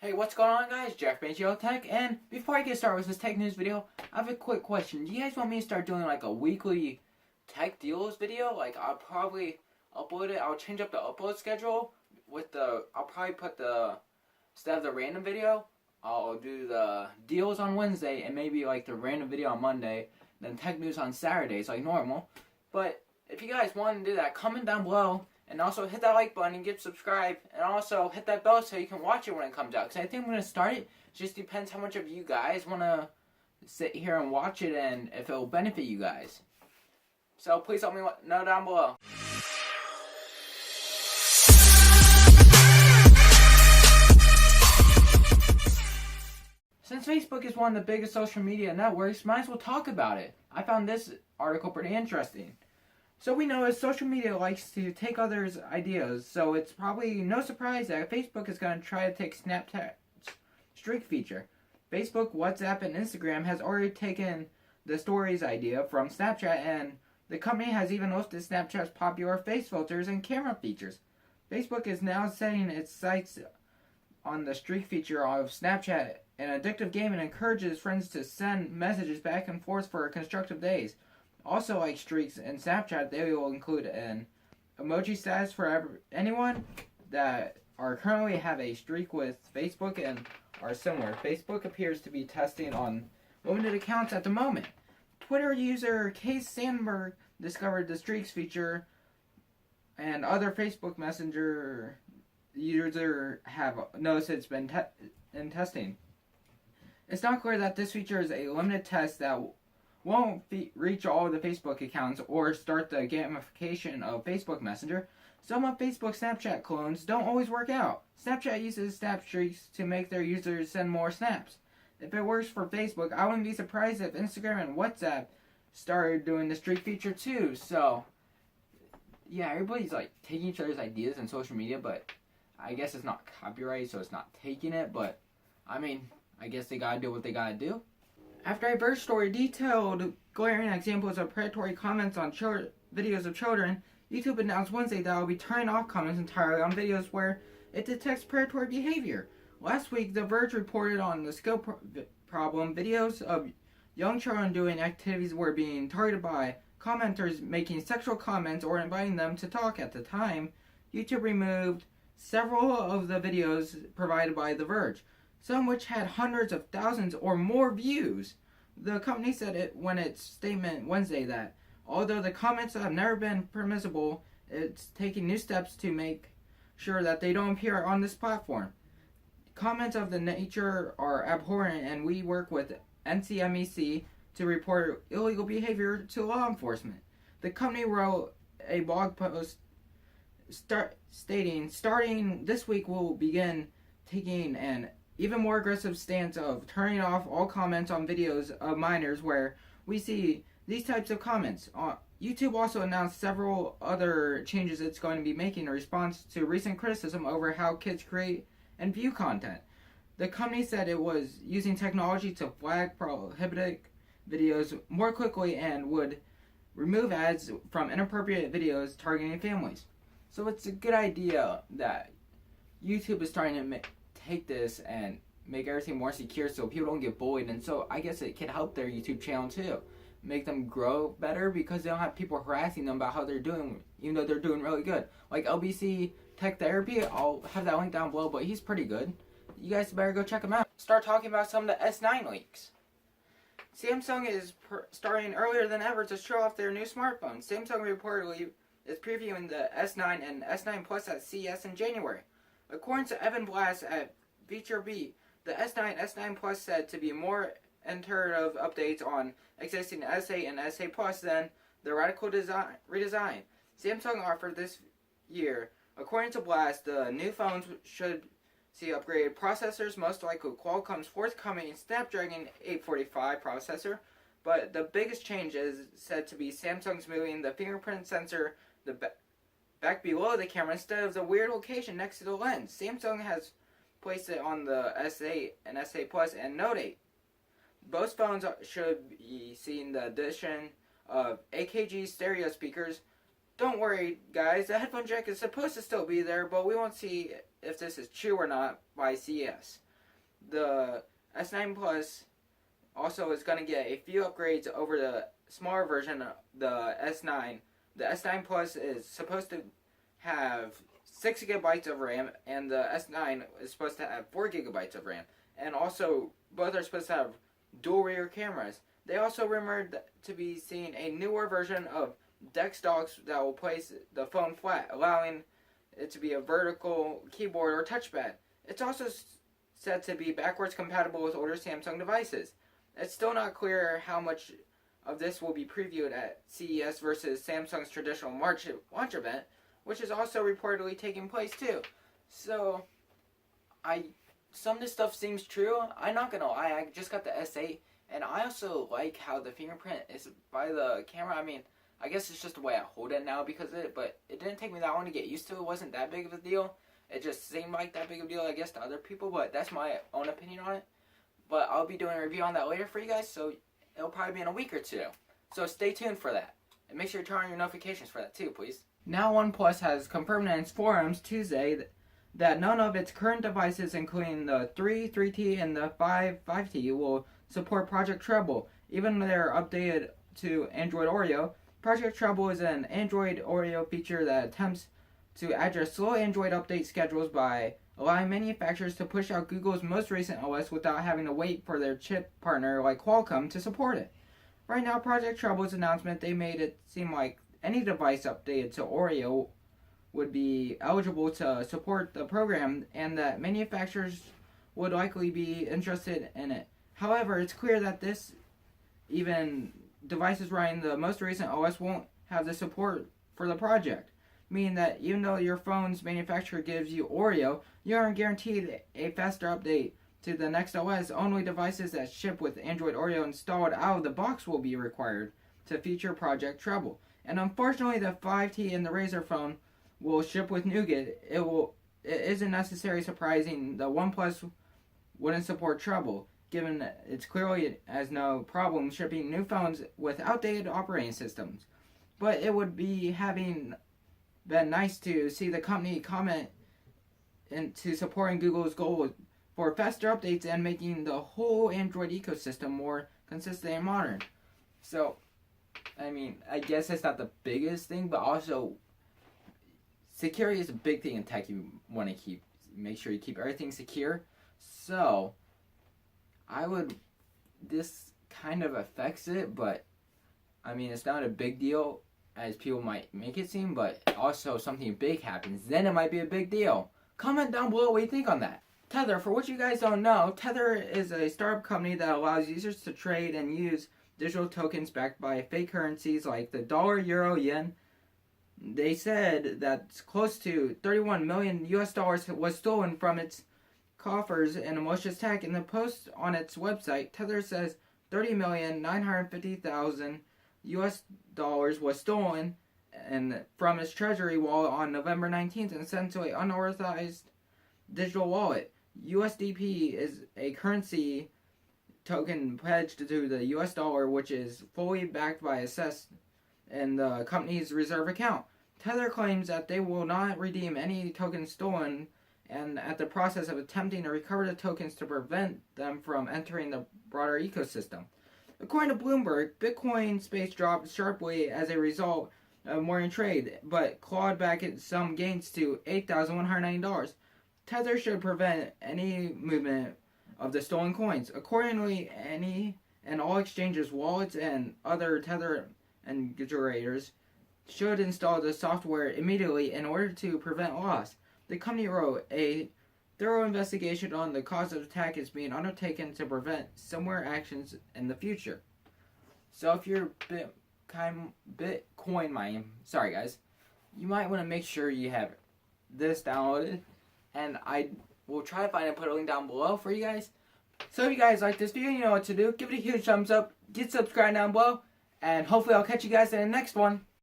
Hey, what's going on, guys? Jeff Tech, and before I get started with this tech news video, I have a quick question. Do you guys want me to start doing like a weekly tech deals video? Like, I'll probably upload it. I'll change up the upload schedule with I'll probably put instead of the random video, I'll do the deals on Wednesday and maybe like the random video on Monday, then tech news on Saturdays like normal. But if you guys want to do that, comment down below. And also hit that like button and get subscribed. And also hit that bell so you can watch it when it comes out. Because I think I'm going to start it. It just depends how much of you guys want to sit here and watch it and if it will benefit you guys. So please let me know down below. Since Facebook is one of the biggest social media networks, might as well talk about it. I found this article pretty interesting. So we know as social media likes to take others' ideas, so it's probably no surprise that Facebook is going to try to take Snapchat's streak feature. Facebook, WhatsApp, and Instagram has already taken the stories idea from Snapchat, and the company has even lifted Snapchat's popular face filters and camera features. Facebook is now setting its sights on the streak feature of Snapchat, an addictive game, and encourages friends to send messages back and forth for constructive days. Also, like streaks in Snapchat, they will include an emoji status for anyone that are currently have a streak with Facebook and are similar. Facebook appears to be testing on limited accounts at the moment. Twitter user Case Sandberg discovered the streaks feature, and other Facebook Messenger users have noticed it's been in testing. It's not clear that this feature is a limited test that won't reach all of the Facebook accounts or start the gamification of Facebook Messenger. Some of Facebook's Snapchat clones don't always work out. Snapchat uses snap streaks to make their users send more snaps. If it works for Facebook, I wouldn't be surprised if Instagram and WhatsApp started doing the streak feature too. So, yeah, everybody's like taking each other's ideas in social media, but I guess it's not copyright, so it's not taking it. But, I mean, I guess they gotta do what they gotta do. After a Verge story detailed glaring examples of predatory comments on videos of children, YouTube announced Wednesday that it will be turning off comments entirely on videos where it detects predatory behavior. Last week, The Verge reported on the skill problem. Videos of young children doing activities were being targeted by commenters making sexual comments or inviting them to talk. At the time, YouTube removed several of the videos provided by The Verge, some which had hundreds of thousands or more views. The company said in its statement Wednesday that although the comments have never been permissible, it's taking new steps to make sure that they don't appear on this platform. Comments of the nature are abhorrent, and we work with NCMEC to report illegal behavior to law enforcement. The company wrote a blog post stating, starting this week we'll begin taking an even more aggressive stance of turning off all comments on videos of minors where we see these types of comments. YouTube also announced several other changes it's going to be making in response to recent criticism over how kids create and view content. The company said it was using technology to flag prohibited videos more quickly and would remove ads from inappropriate videos targeting families. So it's a good idea that YouTube is starting to take this and make everything more secure so people don't get bullied, and so I guess it can help their YouTube channel too, make them grow better because they don't have people harassing them about how they're doing, even though they're doing really good. Like LBCTechTherapy, I'll have that link down below, but he's pretty good. You guys better go check him out. Start talking about some of the S9 leaks. Samsung is starting earlier than ever to show off their new smartphone. Samsung reportedly is previewing the S9 and S9 Plus at CES in January. According to Evan Blass at VetureBeat, the S9, S9 Plus said to be more iterative updates on existing S8 and S8 Plus than the radical redesign Samsung offered this year. According to Blass, the new phones should see upgraded processors, most likely Qualcomm's forthcoming Snapdragon 845 processor, but the biggest change is said to be Samsung's moving the fingerprint sensor back below the camera instead of the weird location next to the lens. Samsung has placed it on the S8 and S8 Plus and Note 8. Both phones should be seeing the addition of AKG stereo speakers. Don't worry, guys, the headphone jack is supposed to still be there, but we won't see if this is true or not by CES. the S9 Plus also is going to get a few upgrades over the smaller version of the S9. The S9 Plus is supposed to have 6 gigabytes of RAM, and the S9 is supposed to have 4 gigabytes of RAM. And also, both are supposed to have dual rear cameras. They also rumored to be seeing a newer version of DeX docks that will place the phone flat, allowing it to be a vertical keyboard or touchpad. It's also said to be backwards compatible with older Samsung devices. It's still not clear how much of this will be previewed at CES versus Samsung's traditional March launch event, which is also reportedly taking place too. So, some of this stuff seems true. I'm not gonna lie, I just got the S8, and I also like how the fingerprint is by the camera. I mean, I guess it's just the way I hold it now because of it, but it didn't take me that long to get used to. It wasn't that big of a deal. It just seemed like that big of a deal, I guess, to other people, but that's my own opinion on it. But I'll be doing a review on that later for you guys, so it'll probably be in a week or two. So stay tuned for that. And make sure you turn on your notifications for that too, please. Now OnePlus has confirmed in its forums Tuesday that none of its current devices, including the 3T, and the 5T, will support Project Treble, even though they're updated to Android Oreo. Project Treble is an Android Oreo feature that attempts to address slow Android update schedules by allowing manufacturers to push out Google's most recent OS without having to wait for their chip partner like Qualcomm to support it. Right now, Project Treble's announcement, they made it seem like any device updated to Oreo would be eligible to support the program, and that manufacturers would likely be interested in it. However, it's clear that even devices running the most recent OS won't have the support for the project, meaning that even though your phone's manufacturer gives you Oreo, you aren't guaranteed a faster update to the next OS. Only devices that ship with Android Oreo installed out of the box will be required to feature Project Treble. And unfortunately, the 5T and the Razer phone will ship with Nougat. It isn't necessarily surprising the OnePlus wouldn't support Treble, given that it's clearly has no problem shipping new phones with outdated operating systems. But it would be having been nice to see the company comment into supporting Google's goal for faster updates and making the whole Android ecosystem more consistent and modern. So, I mean, I guess that's not the biggest thing, but also security is a big thing in tech. You want to make sure you keep everything secure. So, this kind of affects it, but I mean, it's not a big deal as people might make it seem, but also something big happens, then it might be a big deal. Comment down below what you think on that. Tether, for what you guys don't know, Tether is a startup company that allows users to trade and use digital tokens backed by fake currencies like the dollar, euro, yen. They said that close to 31 million US dollars was stolen from its coffers in a malicious attack. In the post on its website, Tether says 30,950,000 US dollars was stolen from its treasury wallet on November 19th and sent to an unauthorized digital wallet. USDP is a currency token pledged to the US dollar, which is fully backed by assessed in the company's reserve account. Tether claims that they will not redeem any tokens stolen, and at the process of attempting to recover the tokens to prevent them from entering the broader ecosystem. According to Bloomberg, Bitcoin space dropped sharply as a result of morning trade, but clawed back some gains to $8,190. Tether should prevent any movement of the stolen coins. Accordingly, any and all exchanges, wallets, and other Tether integrators should install the software immediately in order to prevent loss. The company wrote, a thorough investigation on the cause of the attack is being undertaken to prevent similar actions in the future. So if you're Bitcoin mining, sorry guys, you might want to make sure you have this downloaded, and I will try to find and put a link down below for you guys. So if you guys like this video, you know what to do. Give it a huge thumbs up, get subscribed down below, and hopefully I'll catch you guys in the next one.